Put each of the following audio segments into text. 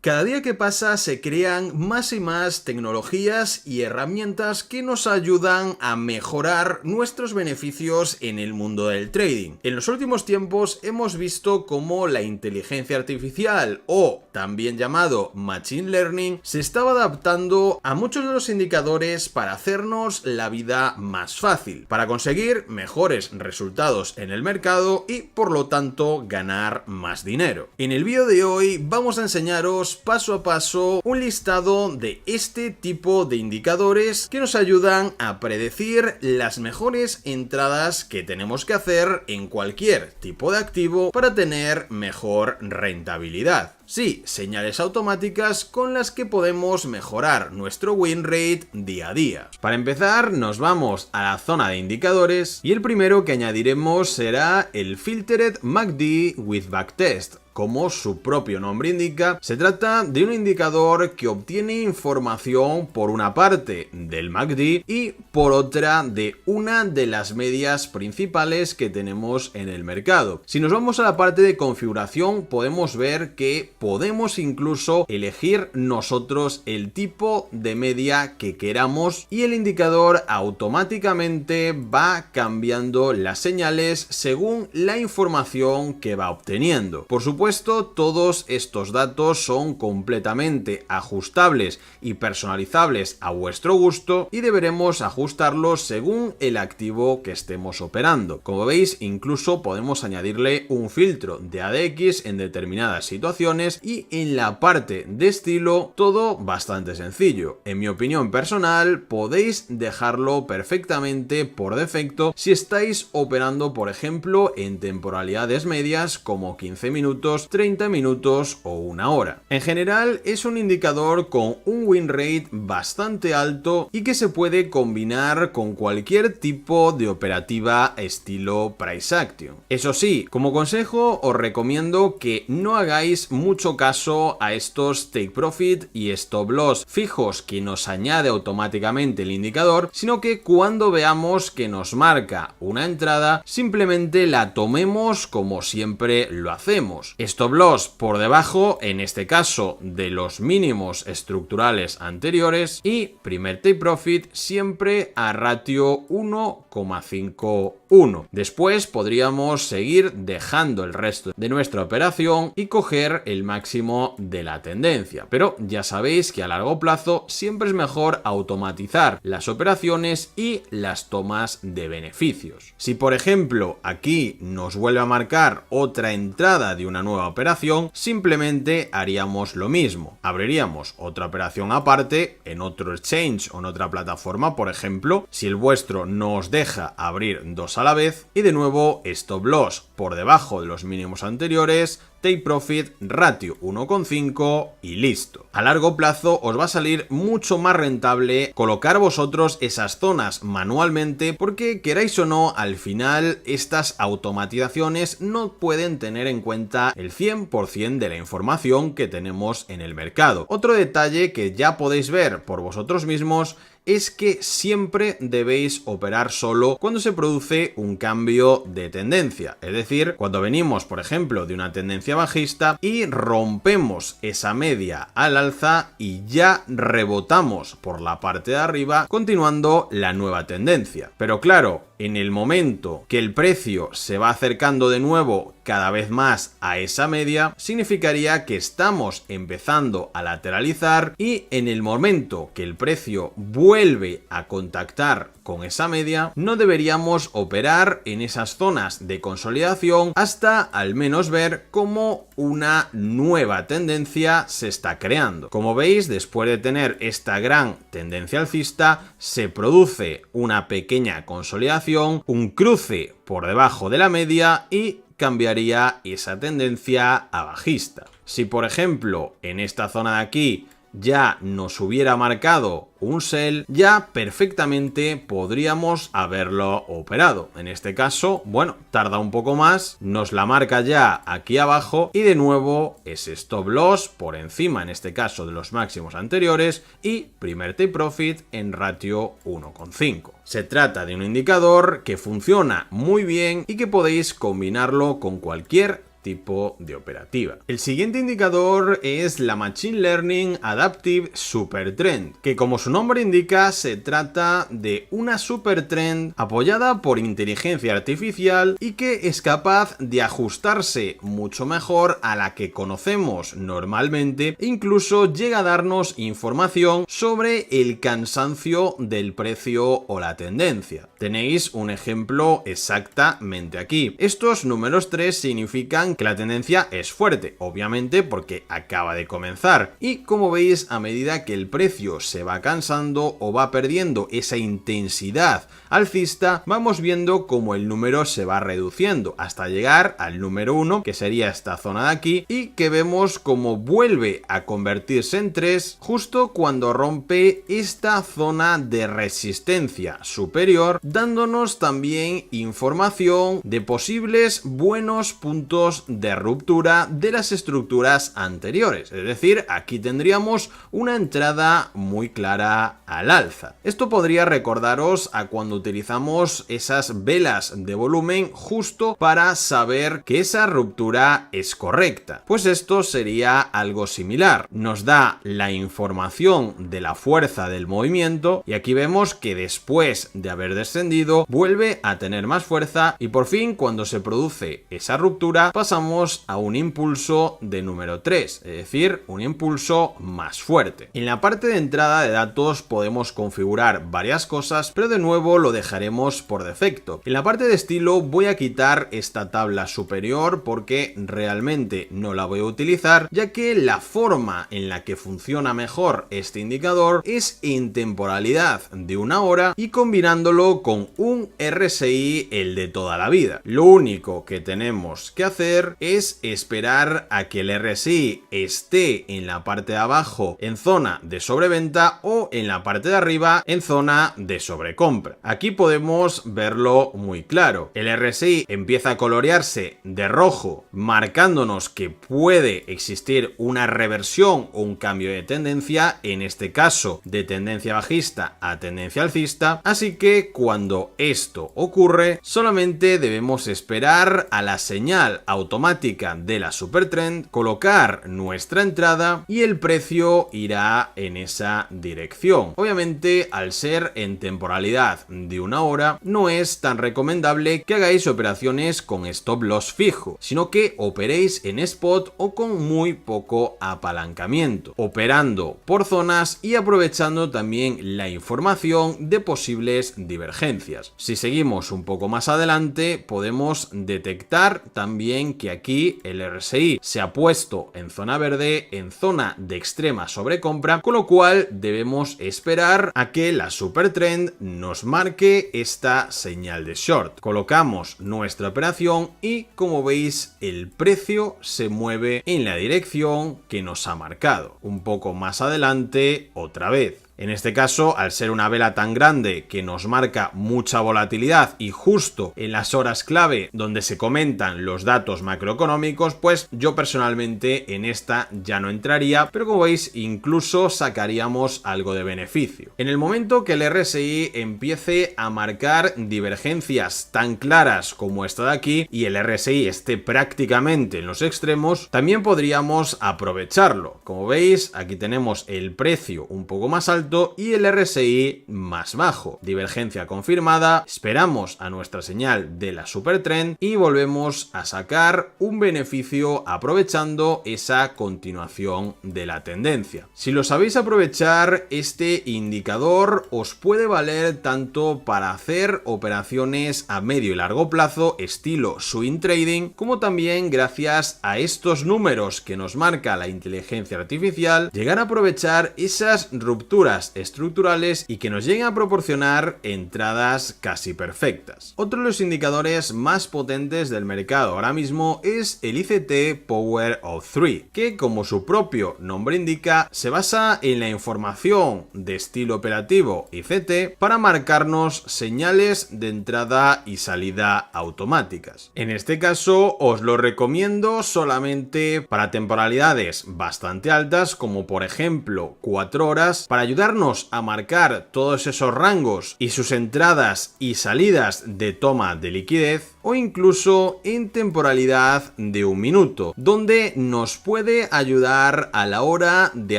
Cada día que pasa se crean más y más tecnologías y herramientas que nos ayudan a mejorar nuestros beneficios en el mundo del trading. En los últimos tiempos hemos visto cómo la inteligencia artificial, o también llamado Machine Learning, se estaba adaptando a muchos de los indicadores para hacernos la vida más fácil, para conseguir mejores resultados en el mercado y por lo tanto ganar más dinero. En el vídeo de hoy vamos a enseñaros paso a paso un listado de este tipo de indicadores que nos ayudan a predecir las mejores entradas que tenemos que hacer en cualquier tipo de activo para tener mejor rentabilidad. Sí, señales automáticas con las que podemos mejorar nuestro win rate día a día. Para empezar, nos vamos a la zona de indicadores y el primero que añadiremos será el Filtered MACD with Backtest. Como su propio nombre indica, se trata de un indicador que obtiene información por una parte del MACD y por otra de una de las medias principales que tenemos en el mercado. Si nos vamos a la parte de configuración, podemos ver que podemos incluso elegir nosotros el tipo de media que queramos y el indicador automáticamente va cambiando las señales según la información que va obteniendo. Por supuesto, todos estos datos son completamente ajustables y personalizables a vuestro gusto y deberemos ajustarlos según el activo que estemos operando. Como veis, incluso podemos añadirle un filtro de ADX en determinadas situaciones y en la parte de estilo todo bastante sencillo. En mi opinión personal, podéis dejarlo perfectamente por defecto si estáis operando, por ejemplo, en temporalidades medias como 15 minutos, 30 minutos o una hora. En general es un indicador con un win rate bastante alto y que se puede combinar con cualquier tipo de operativa estilo price action. Eso sí, como consejo os recomiendo que no hagáis mucho caso a estos take profit y stop loss fijos que nos añade automáticamente el indicador, sino que cuando veamos que nos marca una entrada simplemente la tomemos como siempre lo hacemos. Stop loss por debajo, en este caso, de los mínimos estructurales anteriores y primer take profit siempre a ratio 1,51. Después podríamos seguir dejando el resto de nuestra operación y coger el máximo de la tendencia. Pero ya sabéis que a largo plazo siempre es mejor automatizar las operaciones y las tomas de beneficios. Si por ejemplo aquí nos vuelve a marcar otra entrada de una nueva operación, simplemente haríamos lo mismo. Abriríamos otra operación aparte en otro exchange o en otra plataforma, por ejemplo, si el vuestro no os deja abrir dos a la vez, y de nuevo stop loss por debajo de los mínimos anteriores, take profit ratio 1,5 y listo. A largo plazo os va a salir mucho más rentable colocar vosotros esas zonas manualmente porque, queráis o no, al final estas automatizaciones no pueden tener en cuenta el 100% de la información que tenemos en el mercado. Otro detalle que ya podéis ver por vosotros mismos es que siempre debéis operar solo cuando se produce un cambio de tendencia. Es decir, cuando venimos, por ejemplo, de una tendencia bajista y rompemos esa media al alza y ya rebotamos por la parte de arriba, continuando la nueva tendencia. Pero claro, en el momento que el precio se va acercando de nuevo cada vez más a esa media, significaría que estamos empezando a lateralizar y en el momento que el precio vuelve a contactar con esa media, no deberíamos operar en esas zonas de consolidación hasta al menos ver cómo una nueva tendencia se está creando. Como veis, después de tener esta gran tendencia alcista, se produce una pequeña consolidación, un cruce por debajo de la media y cambiaría esa tendencia a bajista. Si por ejemplo en esta zona de aquí ya nos hubiera marcado un sell, ya perfectamente podríamos haberlo operado. En este caso, bueno, tarda un poco más, nos la marca ya aquí abajo y de nuevo ese stop loss por encima, en este caso, de los máximos anteriores y primer take profit en ratio 1,5. Se trata de un indicador que funciona muy bien y que podéis combinarlo con cualquier tipo de operativa. El siguiente indicador es la Machine Learning Adaptive Supertrend, que como su nombre indica se trata de una supertrend apoyada por inteligencia artificial y que es capaz de ajustarse mucho mejor a la que conocemos normalmente e incluso llega a darnos información sobre el cansancio del precio o la tendencia. Tenéis un ejemplo exactamente aquí. Estos números 3 significan que la tendencia es fuerte, obviamente porque acaba de comenzar, y como veis, a medida que el precio se va cansando o va perdiendo esa intensidad alcista, vamos viendo cómo el número se va reduciendo hasta llegar al número 1, que sería esta zona de aquí, y que vemos cómo vuelve a convertirse en 3 justo cuando rompe esta zona de resistencia superior, dándonos también información de posibles buenos puntos de ruptura de las estructuras anteriores. Es decir, aquí tendríamos una entrada muy clara al alza. Esto podría recordaros a cuando utilizamos esas velas de volumen justo para saber que esa ruptura es correcta. Pues esto sería algo similar. Nos da la información de la fuerza del movimiento y aquí vemos que después de haber descendido vuelve a tener más fuerza y por fin cuando se produce esa ruptura pasamos a un impulso de número 3, es decir, un impulso más fuerte. En la parte de entrada de datos podemos configurar varias cosas, pero de nuevo lo dejaremos por defecto. En la parte de estilo voy a quitar esta tabla superior porque realmente no la voy a utilizar, ya que la forma en la que funciona mejor este indicador es en temporalidad de una hora y combinándolo con un RSI, el de toda la vida. Lo único que tenemos que hacer es esperar a que el RSI esté en la parte de abajo en zona de sobreventa o en la parte de arriba en zona de sobrecompra. Aquí podemos verlo muy claro. El RSI empieza a colorearse de rojo, marcándonos que puede existir una reversión o un cambio de tendencia, en este caso de tendencia bajista a tendencia alcista, así que cuando esto ocurre solamente debemos esperar a la señal automática de la supertrend, colocar nuestra entrada y el precio irá en esa dirección. Obviamente, al ser en temporalidad de una hora, no es tan recomendable que hagáis operaciones con stop loss fijo, sino que operéis en spot o con muy poco apalancamiento, operando por zonas y aprovechando también la información de posibles divergencias. Si seguimos un poco más adelante, podemos detectar también que aquí el RSI se ha puesto en zona verde, en zona de extrema sobrecompra, con lo cual debemos esperar a que la supertrend nos marque esta señal de short. Colocamos nuestra operación y, como veis, el precio se mueve en la dirección que nos ha marcado. Un poco más adelante, otra vez. En este caso, al ser una vela tan grande que nos marca mucha volatilidad y justo en las horas clave donde se comentan los datos macroeconómicos, pues yo personalmente en esta ya no entraría, pero como veis incluso sacaríamos algo de beneficio. En el momento que el RSI empiece a marcar divergencias tan claras como esta de aquí y el RSI esté prácticamente en los extremos, también podríamos aprovecharlo. Como veis, aquí tenemos el precio un poco más alto y el RSI más bajo. Divergencia confirmada, esperamos a nuestra señal de la supertrend y volvemos a sacar un beneficio aprovechando esa continuación de la tendencia. Si lo sabéis aprovechar, este indicador os puede valer tanto para hacer operaciones a medio y largo plazo estilo swing trading, como también gracias a estos números que nos marca la inteligencia artificial, llegar a aprovechar esas rupturas estructurales y que nos lleguen a proporcionar entradas casi perfectas. Otro de los indicadores más potentes del mercado ahora mismo es el ICT Power of 3, que como su propio nombre indica, se basa en la información de estilo operativo ICT para marcarnos señales de entrada y salida automáticas. En este caso os lo recomiendo solamente para temporalidades bastante altas, como por ejemplo 4 horas, para ayudarnos a marcar todos esos rangos y sus entradas y salidas de toma de liquidez, o incluso en temporalidad de 1 minuto, donde nos puede ayudar a la hora de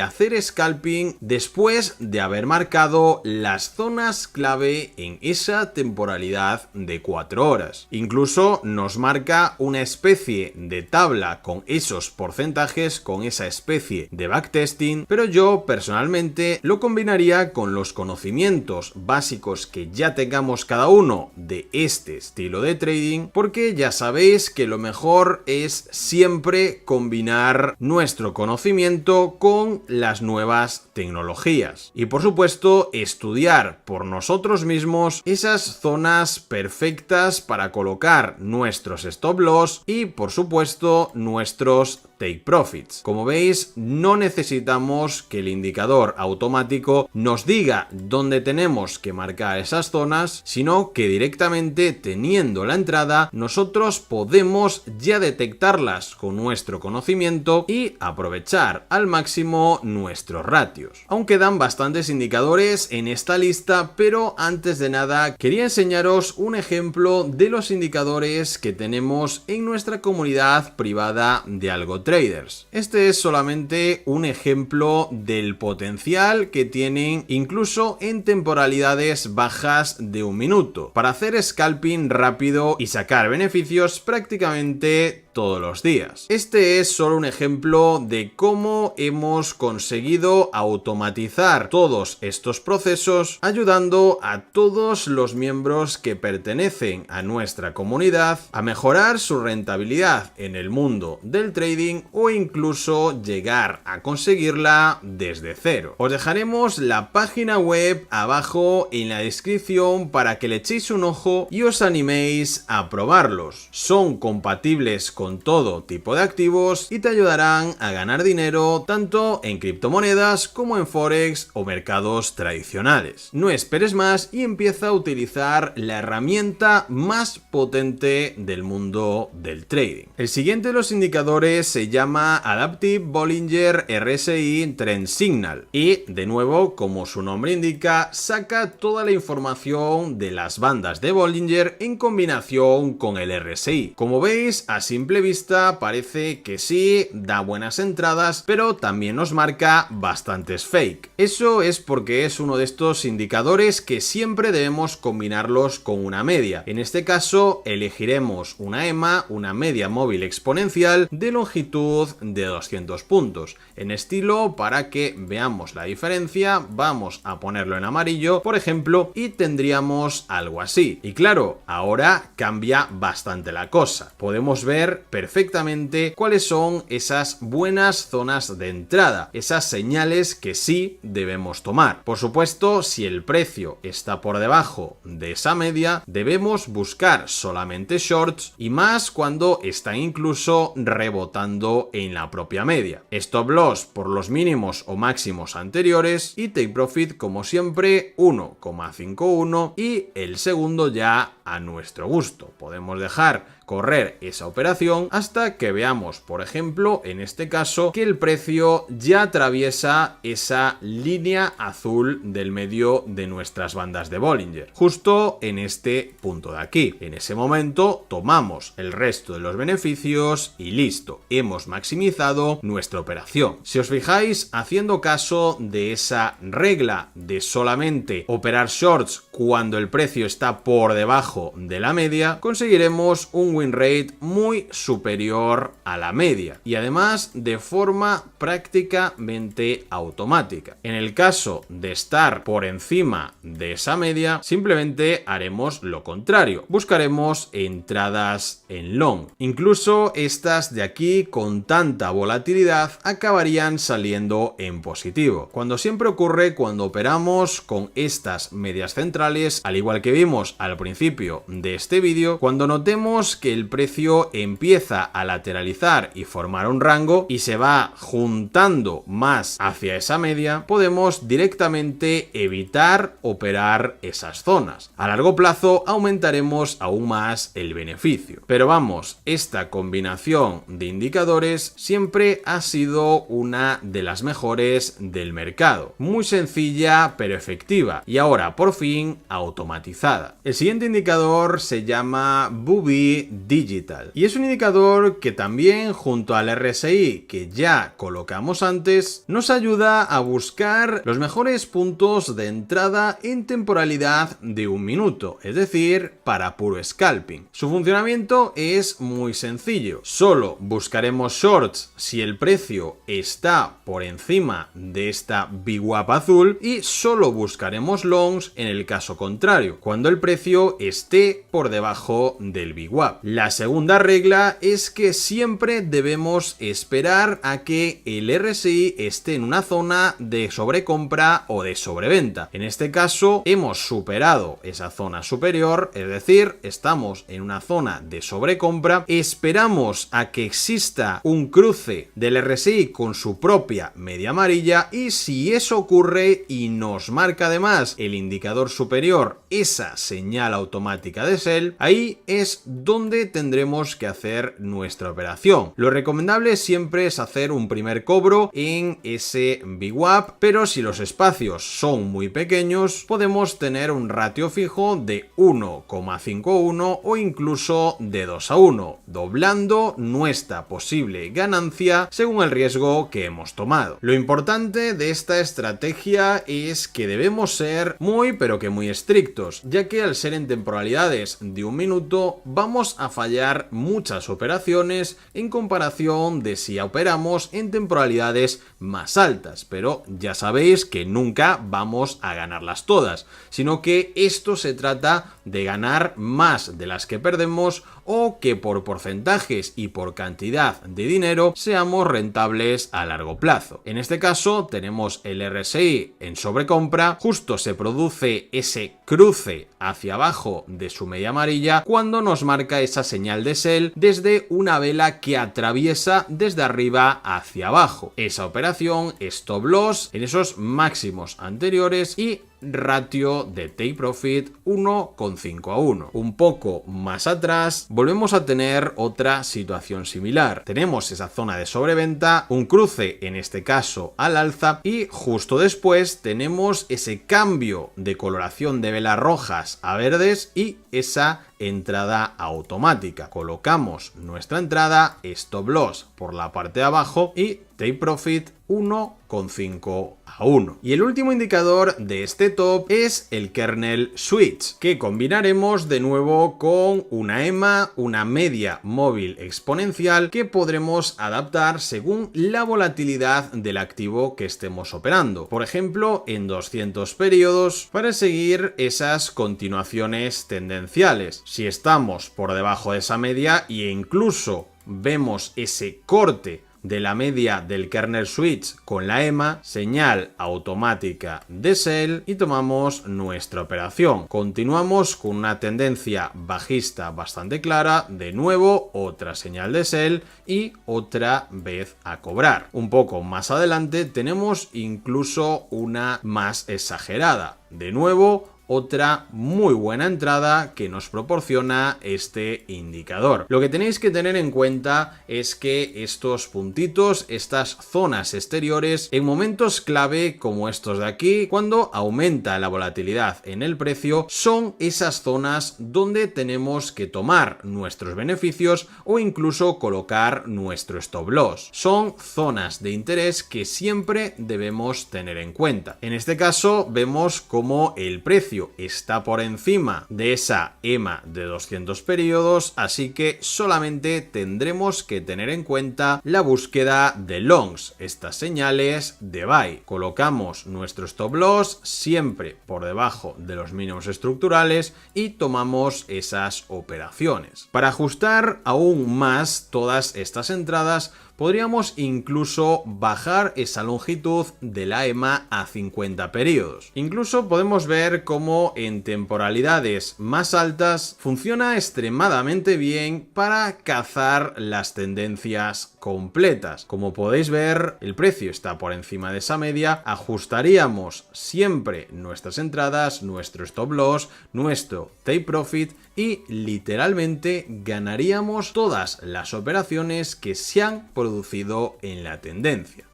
hacer scalping después de haber marcado las zonas clave en esa temporalidad de 4 horas. Incluso nos marca una especie de tabla con esos porcentajes, con esa especie de backtesting, pero yo personalmente lo combinaría con los conocimientos básicos que ya tengamos cada uno de este estilo de trading, porque ya sabéis que lo mejor es siempre combinar nuestro conocimiento con las nuevas tecnologías y por supuesto estudiar por nosotros mismos esas zonas perfectas para colocar nuestros stop loss y por supuesto nuestros take profits. Como veis, no necesitamos que el indicador automático nos diga dónde tenemos que marcar esas zonas, sino que directamente teniendo la entrada nosotros podemos ya detectarlas con nuestro conocimiento y aprovechar al máximo nuestros ratios. Aún quedan bastantes indicadores en esta lista, pero antes de nada quería enseñaros un ejemplo de los indicadores que tenemos en nuestra comunidad privada de Algo Traders. Este es solamente un ejemplo del potencial que tienen incluso en temporalidades bajas de 1 minuto para hacer scalping rápido y sacar beneficios prácticamente todos los días. Este es solo un ejemplo de cómo hemos conseguido automatizar todos estos procesos, ayudando a todos los miembros que pertenecen a nuestra comunidad a mejorar su rentabilidad en el mundo del trading o incluso llegar a conseguirla desde cero. Os dejaremos la página web abajo en la descripción para que le echéis un ojo y os animéis a probarlos. Son compatibles con todo tipo de activos y te ayudarán a ganar dinero tanto en criptomonedas como en forex o mercados tradicionales. No esperes más y empieza a utilizar la herramienta más potente del mundo del trading. El siguiente de los indicadores se llama Adaptive Bollinger RSI Trend Signal y, de nuevo, como su nombre indica, saca toda la información de las bandas de Bollinger en combinación con el RSI. Como veis, a simple vista parece que sí, da buenas entradas, pero también nos marca bastantes fake. Eso es porque es uno de estos indicadores que siempre debemos combinarlos con una media. En este caso elegiremos una EMA, una media móvil exponencial de longitud de 200 puntos. En estilo, para que veamos la diferencia, vamos a ponerlo en amarillo, por ejemplo, y tendríamos algo así. Y claro, ahora cambia bastante la cosa. Podemos ver perfectamente cuáles son esas buenas zonas de entrada, esas señales que sí debemos tomar. Por supuesto, si el precio está por debajo de esa media, debemos buscar solamente shorts y más cuando están incluso rebotando en la propia media. Stop loss por los mínimos o máximos anteriores y take profit como siempre 1,51 y el segundo ya a nuestro gusto. Podemos dejar correr esa operación hasta que veamos, por ejemplo, en este caso, que el precio ya atraviesa esa línea azul del medio de nuestras bandas de Bollinger, justo en este punto de aquí. En ese momento tomamos el resto de los beneficios y listo, hemos maximizado nuestra operación. Si os fijáis, haciendo caso de esa regla de solamente operar shorts cuando el precio está por debajo de la media, conseguiremos un win rate muy superior a la media y además de forma prácticamente automática. En el caso de estar por encima de esa media, simplemente haremos lo contrario, buscaremos entradas en long. Incluso estas de aquí con tanta volatilidad acabarían saliendo en positivo, cuando siempre ocurre cuando operamos con estas medias centrales, al igual que vimos al principio de este vídeo. Cuando notemos que el precio empieza a lateralizar y formar un rango y se va juntando más hacia esa media, podemos directamente evitar operar esas zonas. A largo plazo aumentaremos aún más el beneficio. Pero vamos, esta combinación de indicadores siempre ha sido una de las mejores del mercado. Muy sencilla pero efectiva y ahora por fin automatizada. El siguiente indicador se llama Bubi Digital y es un indicador que también junto al RSI que ya colocamos antes nos ayuda a buscar los mejores puntos de entrada en temporalidad de 1 minuto, es decir, para puro scalping. Su funcionamiento es muy sencillo. Solo buscaremos shorts si el precio está por encima de esta VWAP azul y solo buscaremos longs en el caso contrario, cuando el precio esté por debajo del VWAP. La segunda regla es que siempre debemos esperar a que el RSI esté en una zona de sobrecompra o de sobreventa. En este caso hemos superado esa zona superior, es decir, estamos en una zona de sobrecompra, esperamos a que exista un cruce del RSI con su propia media amarilla y si eso ocurre y nos marca además el indicador superior esa señal automática de sell, ahí es donde tendremos que hacer nuestra operación. Lo recomendable siempre es hacer un primer cobro en ese VWAP, pero si los espacios son muy pequeños podemos tener un ratio fijo de 1,51 o incluso de 2:1, doblando nuestra posible ganancia según el riesgo que hemos tomado. Lo importante de esta estrategia es que debemos ser muy pero que muy estrictos, ya que al ser en temporalidades de 1 minuto vamos a fallar muchas operaciones en comparación de si operamos en temporalidades más altas, pero ya sabéis que nunca vamos a ganarlas todas, sino que esto se trata de ganar más de las que perdemos o que por porcentajes y por cantidad de dinero seamos rentables a largo plazo. En este caso tenemos el RSI en sobrecompra, justo se produce ese cruce hacia abajo de su media amarilla cuando nos marca esa señal de sell desde una vela que atraviesa desde arriba hacia abajo. Esa operación stop loss en esos máximos anteriores y ratio de take profit 1,5:1. Un poco más atrás volvemos a tener otra situación similar. Tenemos esa zona de sobreventa, un cruce en este caso al alza y justo después tenemos ese cambio de coloración de velas rojas a verdes y esa entrada automática. Colocamos nuestra entrada, stop loss por la parte de abajo y take profit 1,5:1. Y el último indicador de este top es el kernel switch, que combinaremos de nuevo con una EMA, una media móvil exponencial que podremos adaptar según la volatilidad del activo que estemos operando. Por ejemplo, en 200 periodos para seguir esas continuaciones tendenciales. Si estamos por debajo de esa media e incluso vemos ese corte de la media del kernel switch con la EMA, señal automática de sell y tomamos nuestra operación. Continuamos con una tendencia bajista bastante clara, de nuevo otra señal de sell y otra vez a cobrar. Un poco más adelante tenemos incluso una más exagerada. De nuevo otra muy buena entrada que nos proporciona este indicador. Lo que tenéis que tener en cuenta es que estos puntitos, estas zonas exteriores, en momentos clave como estos de aquí, cuando aumenta la volatilidad en el precio, son esas zonas donde tenemos que tomar nuestros beneficios o incluso colocar nuestro stop loss. Son zonas de interés que siempre debemos tener en cuenta. En este caso vemos cómo el precio está por encima de esa EMA de 200 periodos, así que solamente tendremos que tener en cuenta la búsqueda de longs, estas señales de buy. Colocamos nuestro stop loss siempre por debajo de los mínimos estructurales y tomamos esas operaciones. Para ajustar aún más todas estas entradas podríamos incluso bajar esa longitud de la EMA a 50 periodos. Incluso podemos ver cómo en temporalidades más altas funciona extremadamente bien para cazar las tendencias completas. Como podéis ver, el precio está por encima de esa media, ajustaríamos siempre nuestras entradas, nuestro stop loss, nuestro take profit y literalmente ganaríamos todas las operaciones que se han producido en la tendencia.